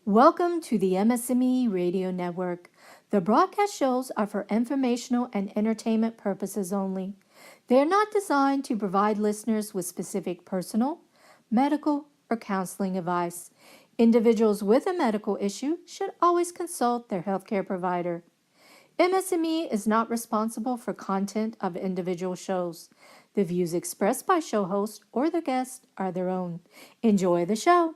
Welcome to the MS&Me Radio Network. The broadcast shows are for informational and entertainment purposes only. They are not designed to provide listeners with specific personal, medical, or counseling advice. Individuals with a medical issue should always consult their healthcare provider. MS&Me is not responsible for content of individual shows. The views expressed by show hosts or the guests are their own. Enjoy the show.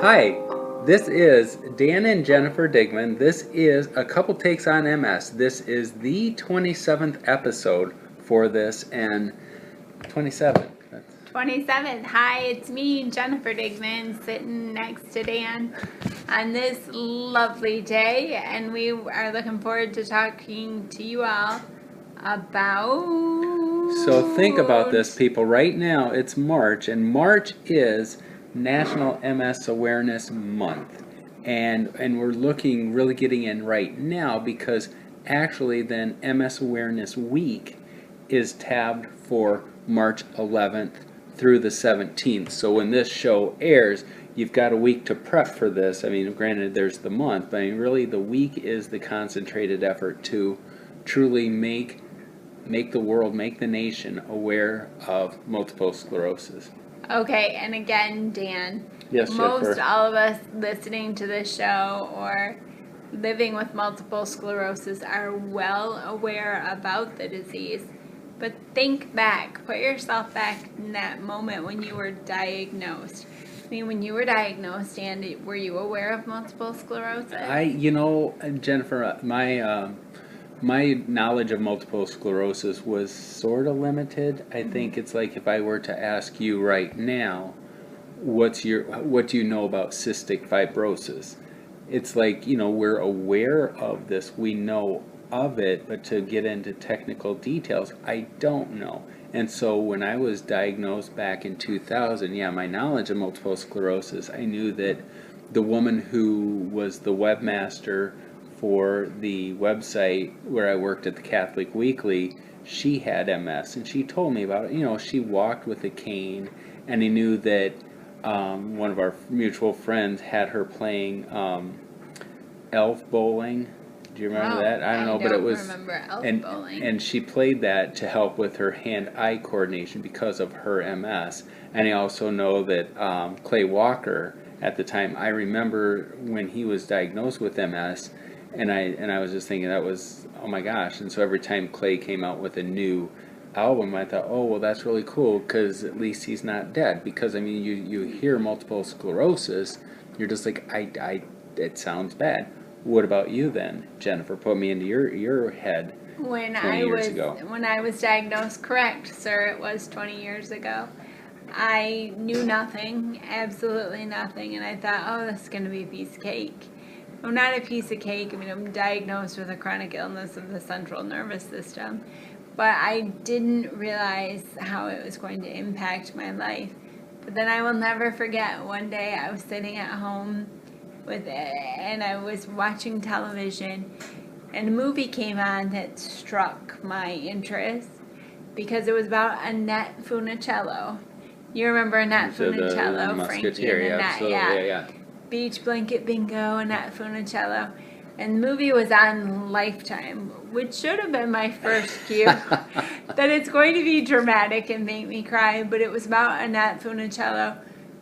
Hi, this is Dan and Jennifer Digman. This is A Couple Takes on MS. This is the 27th episode for this, and 27th. 27th. Hi, it's me, Jennifer Digman, sitting next to Dan on this lovely day, and we are looking forward to talking to you all about... So think about this, people. Right now it's March, and March is National MS Awareness Month. And we're really getting in right now because actually then MS Awareness Week is tabbed for March 11th through the 17th. So when this show airs, you've got a week to prep for this. I mean, granted, there's the month, but I mean, really the week is the concentrated effort to truly make the world, make the nation aware of multiple sclerosis. Okay, and again, Dan, Yes, most Jennifer. all of us listening to this show or living with multiple sclerosis are well aware about the disease. But think back, put yourself back in that moment when you were diagnosed. I mean, when you were diagnosed, Andy, were you aware of multiple sclerosis? Jennifer, my knowledge of multiple sclerosis was sort of limited. I think it's like if I were to ask you right now, what do you know about cystic fibrosis? It's like, we're aware of this, we know of it, but to get into technical details, I don't know. And so when I was diagnosed back in 2000, my knowledge of multiple sclerosis, I knew that the woman who was the webmaster for the website where I worked at the Catholic Weekly, she had MS, and she told me about it. She walked with a cane, and I knew that one of our mutual friends had her playing elf bowling. Do you remember that? I don't know, but it was. Remember elf bowling. And she played that to help with her hand-eye coordination because of her MS. And I also know that Clay Walker, at the time, I remember when he was diagnosed with MS, and I was just thinking that was, oh my gosh. And so every time Clay came out with a new album, I thought, oh, well, that's really cool because at least he's not dead. Because, I mean, you hear multiple sclerosis, you're just like, it sounds bad. What about you then, Jennifer? Put me into your head. When 20 years ago. When I was diagnosed, correct, sir, it was 20 years ago. I knew nothing, absolutely nothing, and I thought, oh, this is going to be a piece of cake. Well, not a piece of cake. I mean, I'm diagnosed with a chronic illness of the central nervous system, but I didn't realize how it was going to impact my life. But then I will never forget, one day I was sitting at home with it, and I was watching television, and a movie came on that struck my interest because it was about Annette Funicello. You remember Annette Funicello, Frankie and Annette, yeah. Beach Blanket Bingo, Annette Funicello. And the movie was on Lifetime, which should have been my first cue that it's going to be dramatic and make me cry, but it was about Annette Funicello,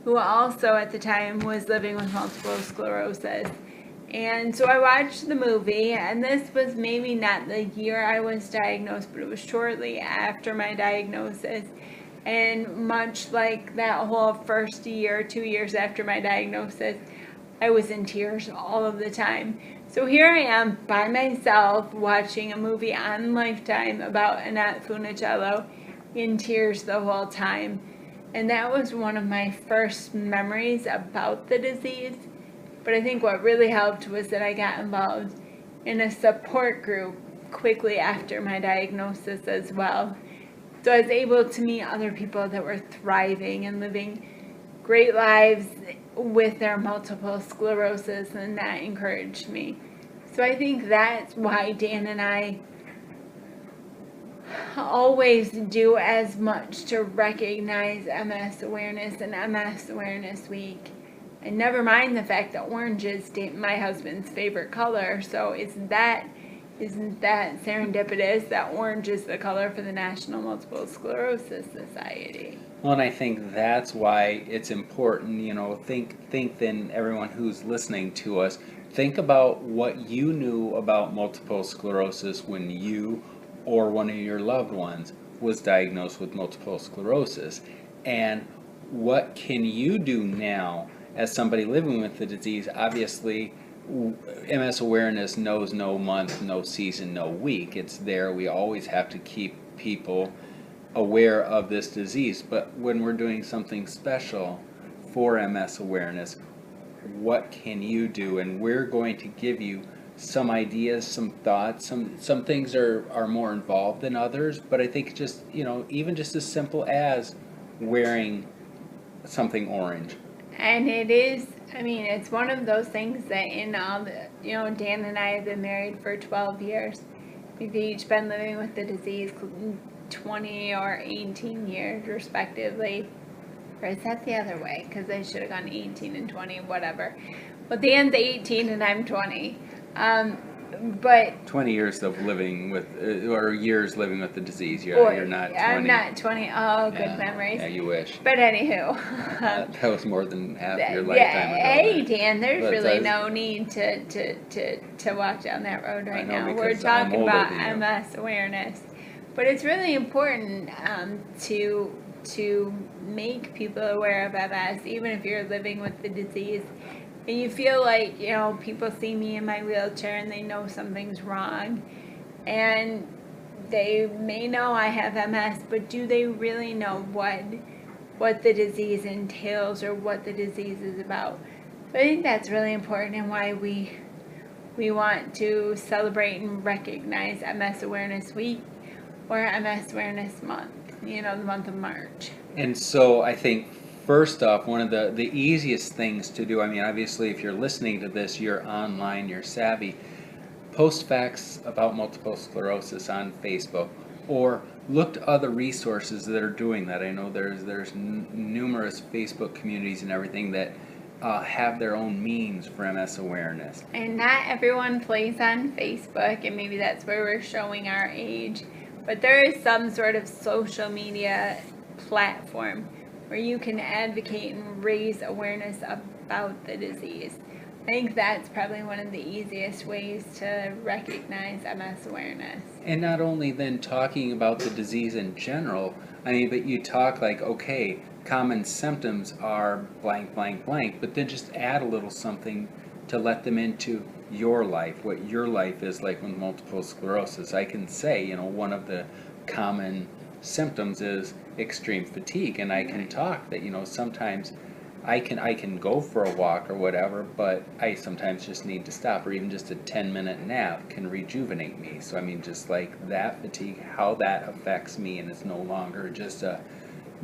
who also at the time was living with multiple sclerosis. And so I watched the movie, and this was maybe not the year I was diagnosed, but it was shortly after my diagnosis. And much like that whole first year, 2 years after my diagnosis, I was in tears all of the time. So here I am by myself watching a movie on Lifetime about Annette Funicello, in tears the whole time. And that was one of my first memories about the disease. But I think what really helped was that I got involved in a support group quickly after my diagnosis as well. So I was able to meet other people that were thriving and living great lives with their multiple sclerosis, and that encouraged me. So I think that's why Dan and I always do as much to recognize MS awareness and MS Awareness Week. And never mind the fact that orange is my husband's favorite color. So isn't that serendipitous that orange is the color for the National Multiple Sclerosis Society? Well, and I think that's why it's important, think then everyone who's listening to us, think about what you knew about multiple sclerosis when you or one of your loved ones was diagnosed with multiple sclerosis. And what can you do now as somebody living with the disease? Obviously, MS awareness knows no month, no season, no week. It's there. We always have to keep people aware of this disease. But when we're doing something special for MS awareness, what can you do? And we're going to give you some ideas, some thoughts. Some things are more involved than others, but I think just, even just as simple as wearing something orange. And it is, it's one of those things that in all the, Dan and I have been married for 12 years. We've each been living with the disease 20 or 18 years respectively. Or is that the other way? Because I should have gone 18 and 20, whatever. But Dan's 18 and I'm 20. But 20 years of living with, or years living with the disease. You're not 20. I'm not 20. Oh, good memories. Yeah, you wish. But anywho. That was more than half your lifetime yeah, ago. hey, Dan, there's But really no need to walk down that road right now. We're because I'm talking older about than you. MS awareness. But it's really important to make people aware of MS, even if you're living with the disease. And you feel like, people see me in my wheelchair and they know something's wrong. And they may know I have MS, but do they really know what the disease entails or what the disease is about? So I think that's really important, and why we want to celebrate and recognize MS Awareness Week or MS Awareness Month, the month of March. And so I think, first off, one of the easiest things to do, obviously if you're listening to this, you're online, you're savvy, post facts about multiple sclerosis on Facebook, or look to other resources that are doing that. I know there's numerous Facebook communities and everything that have their own memes for MS awareness. And not everyone plays on Facebook, and maybe that's where we're showing our age, but there is some sort of social media platform where you can advocate and raise awareness about the disease. I think that's probably one of the easiest ways to recognize MS awareness. And not only then talking about the disease in general, but you talk like, okay, common symptoms are blank, blank, blank, but then just add a little something to let them into your life, what your life is like with multiple sclerosis. I can say, one of the common symptoms is extreme fatigue, and I can talk that, sometimes I can go for a walk or whatever, but I sometimes just need to stop, or even just a 10-minute nap can rejuvenate me. So just like that fatigue, how that affects me, and it's no longer just a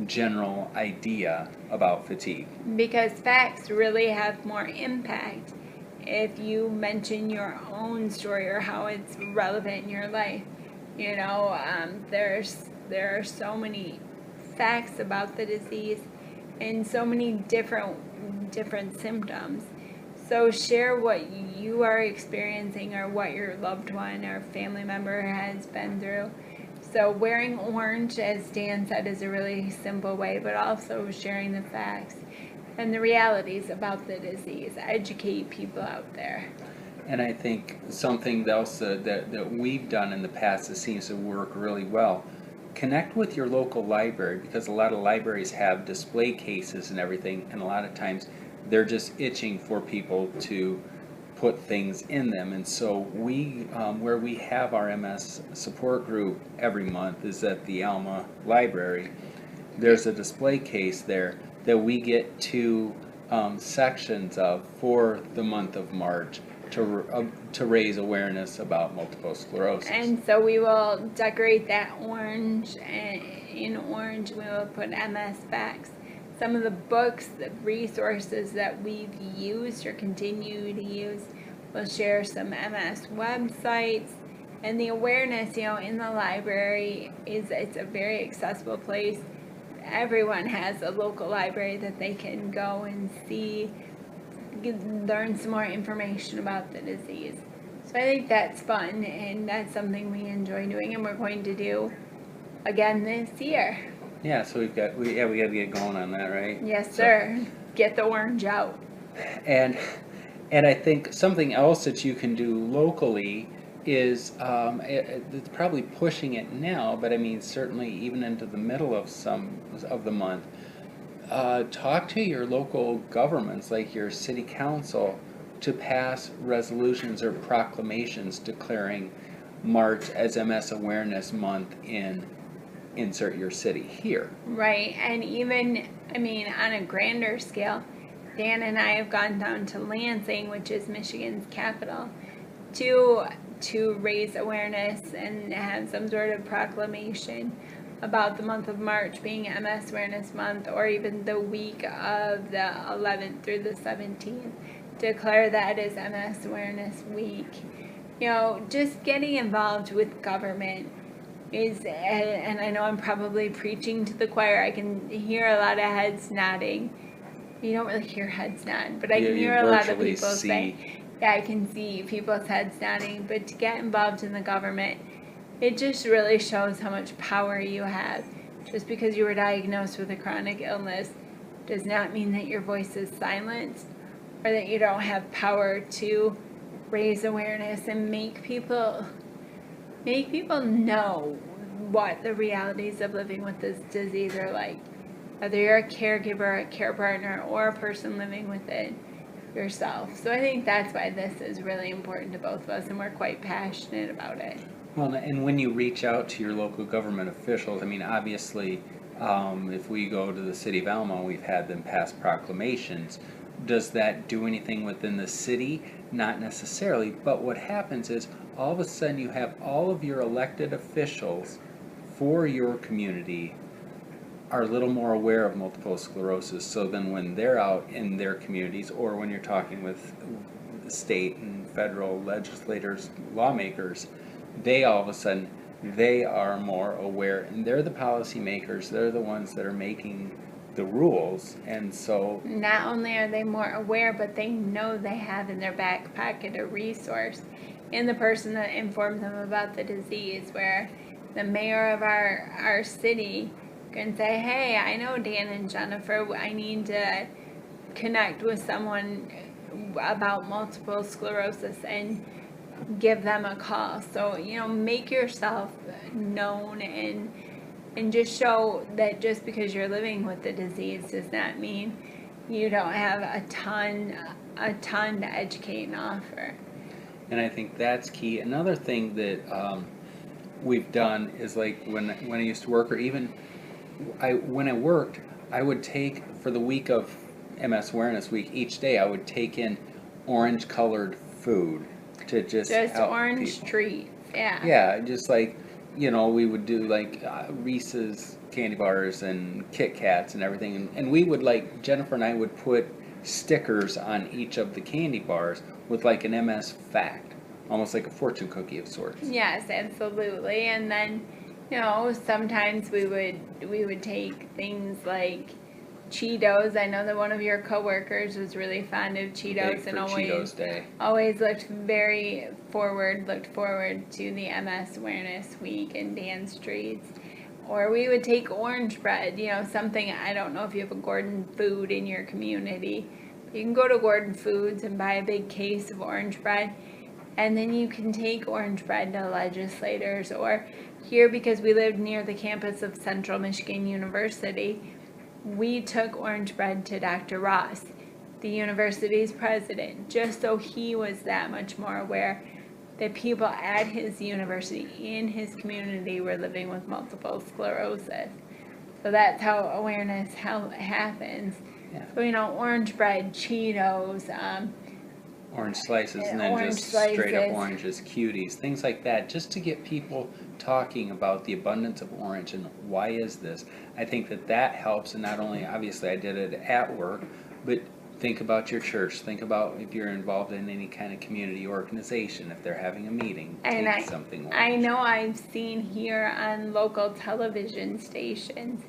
general idea about fatigue. Because facts really have more impact if you mention your own story or how it's relevant in your life. There are so many facts about the disease and so many different symptoms. So share what you are experiencing or what your loved one or family member has been through. So wearing orange, as Dan said, is a really simple way, but also sharing the facts and the realities about the disease. Educate people out there. And I think something else that we've done in the past that seems to work really well, connect with your local library, because a lot of libraries have display cases and everything, and a lot of times they're just itching for people to put things in them. And so we, where we have our MS support group every month is at the Alma Library. There's a display case there that we get two sections of for the month of March to raise awareness about multiple sclerosis. And so we will decorate that orange, and in orange we will put MS facts. some of the books, the resources that we've used or continue to use. We'll share some MS websites, and the awareness, in the library it's a very accessible place. Everyone has a local library that they can go and see, learn some more information about the disease. So I think that's fun, and that's something we enjoy doing, and we're going to do again this year. Yeah, so we got to get going on that, right? Yes, sir. Get the orange out. And I think something else that you can do locally is it's probably pushing it now, but I mean certainly even into the middle of some of the month. Talk to your local governments, like your city council, to pass resolutions or proclamations declaring March as MS Awareness Month in insert your city here. Right, and even, on a grander scale, Dan and I have gone down to Lansing, which is Michigan's capital, to raise awareness and have some sort of proclamation about the month of March being MS Awareness Month, or even the week of the 11th through the 17th, declare that as MS Awareness Week. Just getting involved with government is, and I know I'm probably preaching to the choir, I can hear a lot of heads nodding. You don't really hear heads nod, but I can hear a lot of people say, yeah, I can see people's heads nodding. But to get involved in the government, it just really shows how much power you have. Just because you were diagnosed with a chronic illness does not mean that your voice is silenced, or that you don't have power to raise awareness and make people know what the realities of living with this disease are like. Whether you're a caregiver, a care partner, or a person living with it yourself. So I think that's why this is really important to both of us, and we're quite passionate about it. Well, and when you reach out to your local government officials, obviously, if we go to the city of Alma, we've had them pass proclamations. Does that do anything within the city? Not necessarily, but what happens is all of a sudden you have all of your elected officials for your community are a little more aware of multiple sclerosis. So then when they're out in their communities, or when you're talking with state and federal legislators, lawmakers, they all of a sudden, they are more aware, and they're the policymakers, they're the ones that are making the rules. And so not only are they more aware, but they know they have in their back pocket a resource in the person that informed them about the disease, where the mayor of our city can say, hey, I know Dan and Jennifer, I need to connect with someone about multiple sclerosis, and give them a call. So, make yourself known, and just show that just because you're living with the disease does not mean you don't have a ton to educate and offer. And I think that's key. Another thing that we've done is, like when I used to work, or even when I worked, I would take, for the week of MS Awareness Week, each day I would take in orange colored food to just help orange people. treats. Yeah, just like, we would do like Reese's candy bars and Kit Kats and everything, and we would, like, Jennifer and I would put stickers on each of the candy bars with like an MS fact, almost like a fortune cookie of sorts. Yes, absolutely. And then, sometimes we would take things like Cheetos. I know that one of your coworkers was really fond of Cheetos, and always looked forward to the MS Awareness Week and dance treats. Or we would take orange bread, something, I don't know if you have a Gordon Food in your community. You can go to Gordon Foods and buy a big case of orange bread, and then you can take orange bread to legislators. Or here, because we lived near the campus of Central Michigan University, we took orange bread to Dr. Ross, the university's president, just so he was that much more aware that people at his university, in his community, were living with multiple sclerosis. So that's how awareness happens. Yeah. So, orange bread, Cheetos, Orange slices and then Orange just straight up slices. oranges, cuties, things like that, just to get people talking about the abundance of orange and why is this. I think that that helps, and not only, obviously I did it at work, but think about your church, think about if you're involved in any kind of community organization, if they're having a meeting, And take something orange. I know I've seen here on local television stations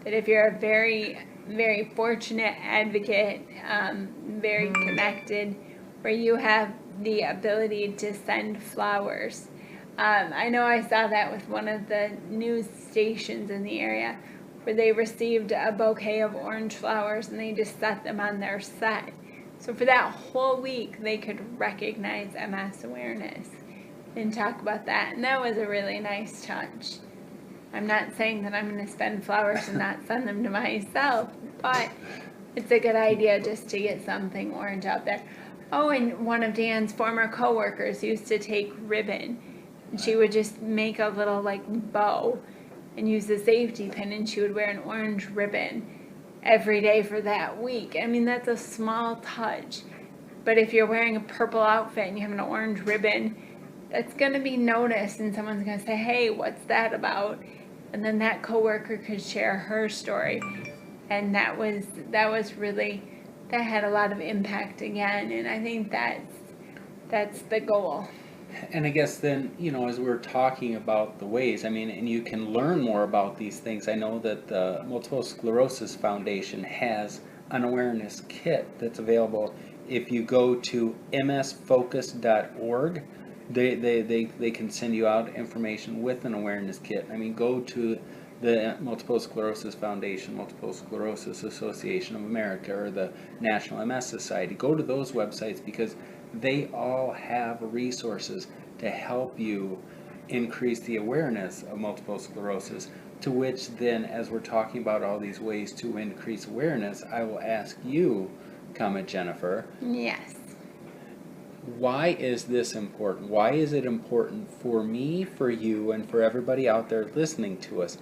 that if you're a very, very fortunate advocate, very connected, where you have the ability to send flowers. I know I saw that with one of the news stations in the area where they received a bouquet of orange flowers and they just set them on their set. So for that whole week, they could recognize MS awareness and talk about that. And that was a really nice touch. I'm not saying that I'm going to spend flowers and not send them to myself, but it's a good idea just to get something orange out there. Oh, and one of Dan's former coworkers used to take ribbon, and she would just make a little like bow and use the safety pin, and she would wear an orange ribbon every day for that week. I mean, that's a small touch, but if you're wearing a purple outfit and you have an orange ribbon, that's going to be noticed, and someone's going to say, hey, what's that about? And then that coworker could share her story, and that had a lot of impact again, and I think that's the goal. And I guess then, as we're talking about the ways, and you can learn more about these things. I know that the Multiple Sclerosis Foundation has an awareness kit that's available. If you go to msfocus.org, they can send you out information with an awareness kit. Go to the Multiple Sclerosis Foundation, Multiple Sclerosis Association of America, or the National MS Society. Go to those websites because they all have resources to help you increase the awareness of multiple sclerosis, to which then, as we're talking about all these ways to increase awareness, I will ask you, Jennifer. Yes. Why is this important? Why is it important for me, for you, and for everybody out there listening to us?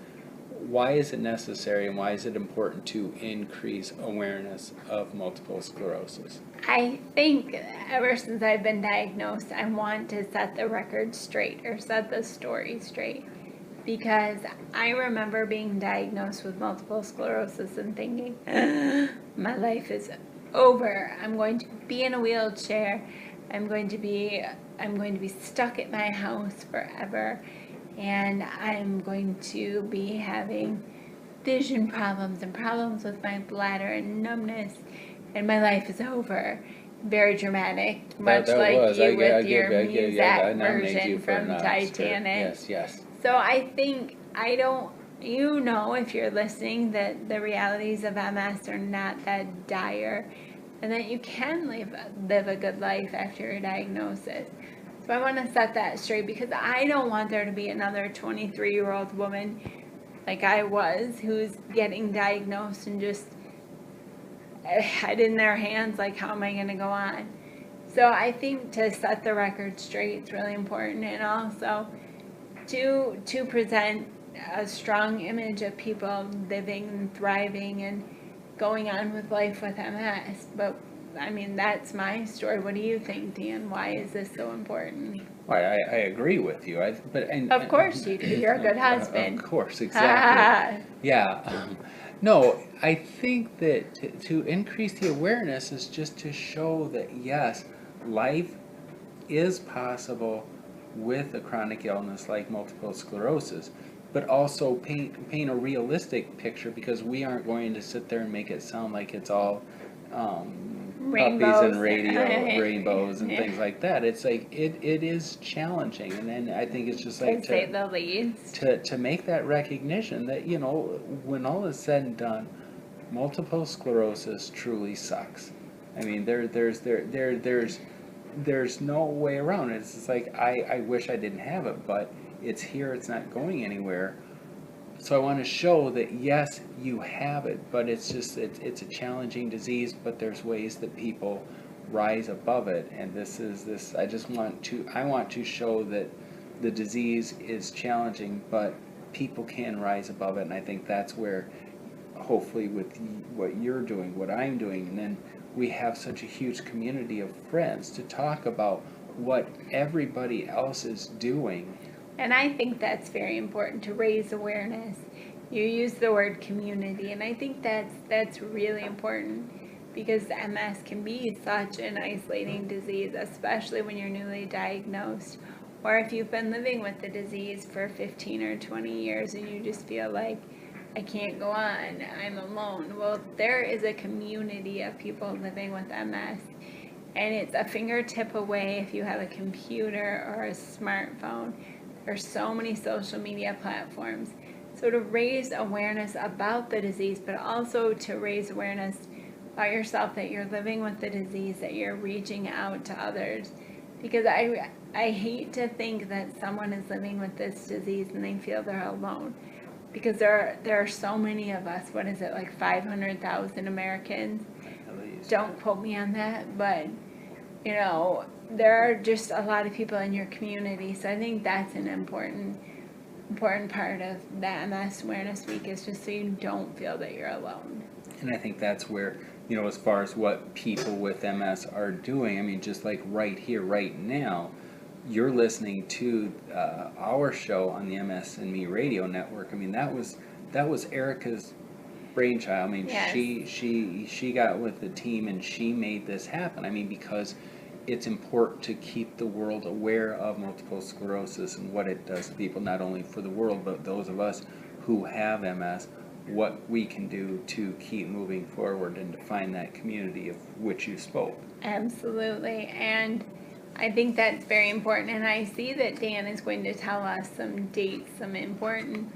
Why is it necessary, and why is it important to increase awareness of multiple sclerosis? I think ever since I've been diagnosed, I want to set the record straight, or set the story straight, because I remember being diagnosed with multiple sclerosis and thinking, my life is over. I'm going to be in a wheelchair. I'm going to be stuck at my house forever, and I'm going to be having vision problems and problems with my bladder and numbness, and my life is over. Very dramatic, much like you with your Muzak version from Titanic. Yes. So I think, if you're listening, that the realities of MS are not that dire, and that you can live a good life after your diagnosis. So I want to set that straight, because I don't want there to be another 23-year-old woman like I was, who's getting diagnosed and just head in their hands, like, how am I going to go on? So I think to set the record straight is really important, and also to present a strong image of people living and thriving and going on with life with MS. But that's my story. What do you think, Dan? Why is this so important? Well, I agree with you. Of course you do. You're a good husband. Of course, exactly. Yeah. No, I think that to increase the awareness is just to show that, yes, life is possible with a chronic illness like multiple sclerosis, but also paint a realistic picture, because we aren't going to sit there and make it sound like it's all puppies and rainbows and things like that. It's like it is challenging, and then I think it's just like to say the least, to make that recognition that, when all is said and done, multiple sclerosis truly sucks. There's no way around it. It's just like I wish I didn't have it, but it's here. It's not going anywhere. So I want to show that, yes, you have it, but it's a challenging disease, but there's ways that people rise above it. And I want to show that the disease is challenging, but people can rise above it. And I think that's where, hopefully with what you're doing, what I'm doing, and then we have such a huge community of friends to talk about what everybody else is doing. And I think that's very important, to raise awareness. You use the word community, and I think that's really important, because MS can be such an isolating disease, especially when you're newly diagnosed, or if you've been living with the disease for 15 or 20 years and you just feel like, I can't go on, I'm alone. Well, there is a community of people living with MS, and it's a fingertip away if you have a computer or a smartphone. There's so many social media platforms. So to raise awareness about the disease, but also to raise awareness about yourself, that you're living with the disease, that you're reaching out to others. Because I hate to think that someone is living with this disease and they feel they're alone. Because there are so many of us. What is it, like 500,000 Americans? At least. Don't quote me on that, but there are just a lot of people in your community. So I think that's an important part of the MS Awareness Week, is just so you don't feel that you're alone. And I think that's where, as far as what people with MS are doing, I mean, just like right here, right now, you're listening to our show on the MS&Me radio network. I mean, that was Erica's brainchild. I mean, Yes. she got with the team and she made this happen. I mean, because it's important to keep the world aware of multiple sclerosis and what it does to people, not only for the world, but those of us who have MS, what we can do to keep moving forward and to find that community of which you spoke. Absolutely. And I think that's very important. And I see that Dan is going to tell us some dates, some important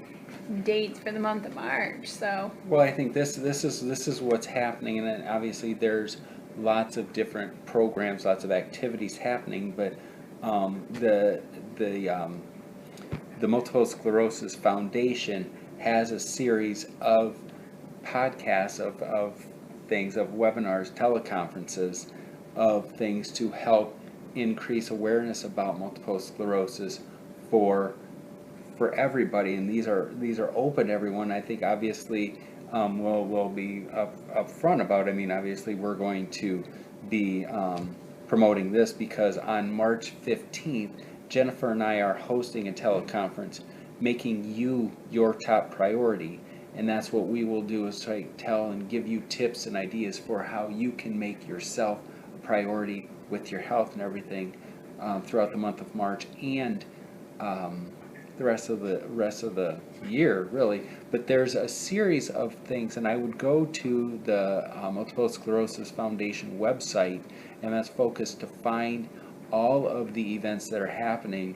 dates for the month of March. So, well, I think this is what's happening, and then obviously there's lots of different programs, lots of activities happening, but the Multiple Sclerosis Foundation has a series of podcasts of things, of webinars, teleconferences, of things to help increase awareness about multiple sclerosis for everybody, and these are open to everyone. I think obviously we'll be up front about it. I mean, obviously we're going to be promoting this because on March 15th, Jennifer and I are hosting a teleconference, making you your top priority. And that's what we will do, is try to tell and give you tips and ideas for how you can make yourself a priority with your health and everything throughout the month of March and the rest of the year, really. But there's a series of things, and I would go to the Multiple Sclerosis Foundation website, MS Focus, to find all of the events that are happening.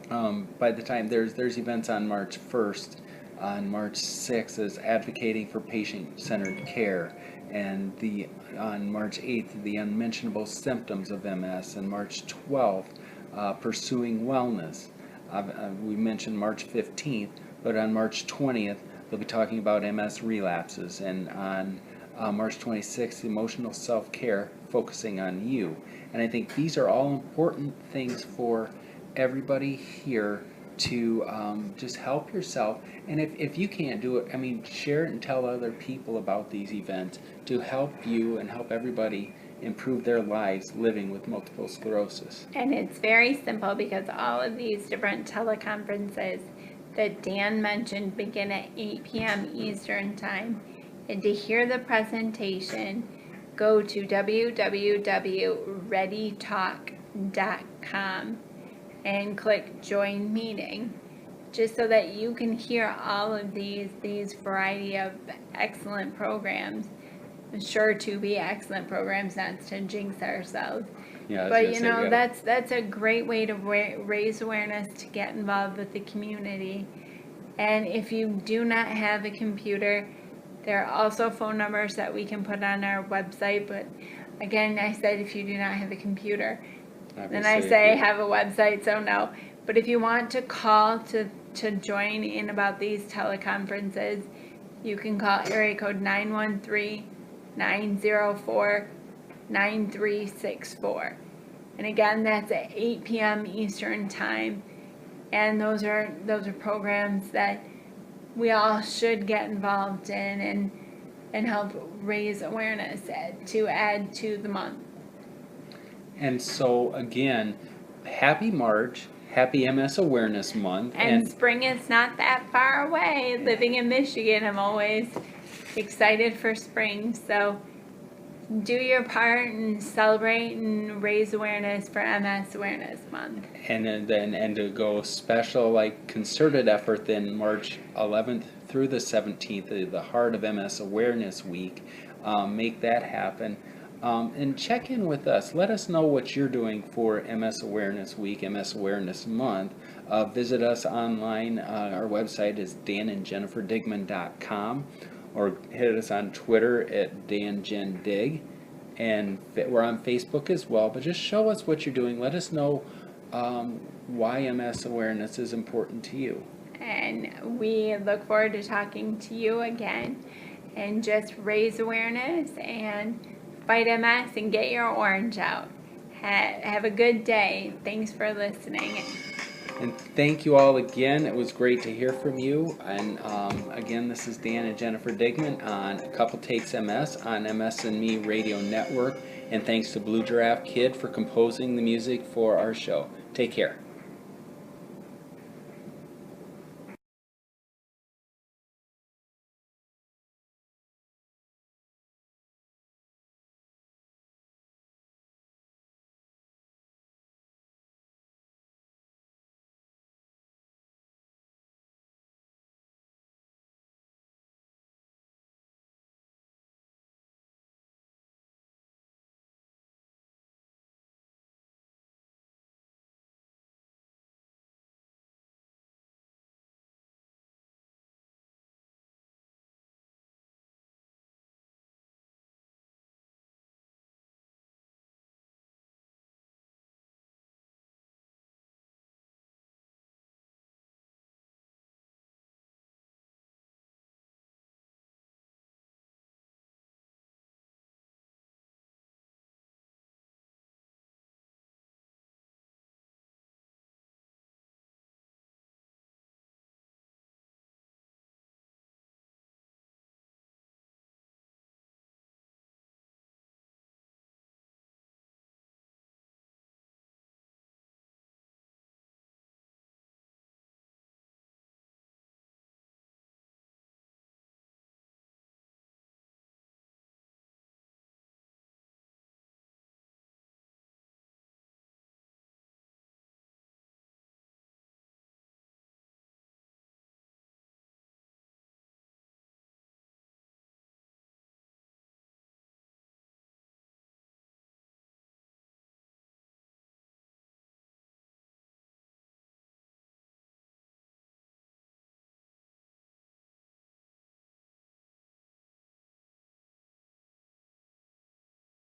By the time there's events on March 1st, on March 6th is Advocating for Patient-Centered Care, and on March 8th, the Unmentionable Symptoms of MS, and March 12th, Pursuing Wellness. We mentioned March 15th, but on March 20th, they'll be talking about MS relapses, and on March 26th, Emotional Self-Care, Focusing on You. And I think these are all important things for everybody here to just help yourself. And if you can't do it, I mean, share it and tell other people about these events to help you and help everybody improve their lives living with multiple sclerosis. and it's very simple, because all of these different teleconferences that Dan mentioned begin at 8 p.m. Eastern Time. And to hear the presentation, go to www.readytalk.com and click Join Meeting, just so that you can hear all of these variety of excellent programs. Sure to be excellent programs, not to jinx ourselves. Yeah, But that's a great way to raise awareness, to get involved with the community. And if you do not have a computer, there are also phone numbers that we can put on our website. But again, I said if you do not have a computer, then I say have a website, so no. But if you want to call to join in about these teleconferences, you can call area code 913-904-9364. And again, that's at 8 p.m. Eastern Time. And those are programs that we all should get involved in. And and help raise awareness to add to the month. And so again, happy March, happy MS Awareness Month, And spring is not that far away. Living in Michigan, I'm always excited for spring. So do your part and celebrate and raise awareness for MS Awareness Month. and to go special, like, concerted effort then March 11th through the 17th, the heart of MS Awareness Week. Make that happen. And check in with us. Let us know what you're doing for MS Awareness Week, MS Awareness Month. Visit us online. Our website is danandjenniferdigman.com, or hit us on Twitter at dangendig. And we're on Facebook as well. But just show us what you're doing. Let us know why MS Awareness is important to you. And we look forward to talking to you again. And just raise awareness and fight MS and get your orange out. Have a good day. Thanks for listening. And thank you all again. It was great to hear from you. And again, this is Dan and Jennifer Digman on A Couple Takes MS on MS&Me Radio Network. And thanks to Blue Giraffe Kid for composing the music for our show. Take care.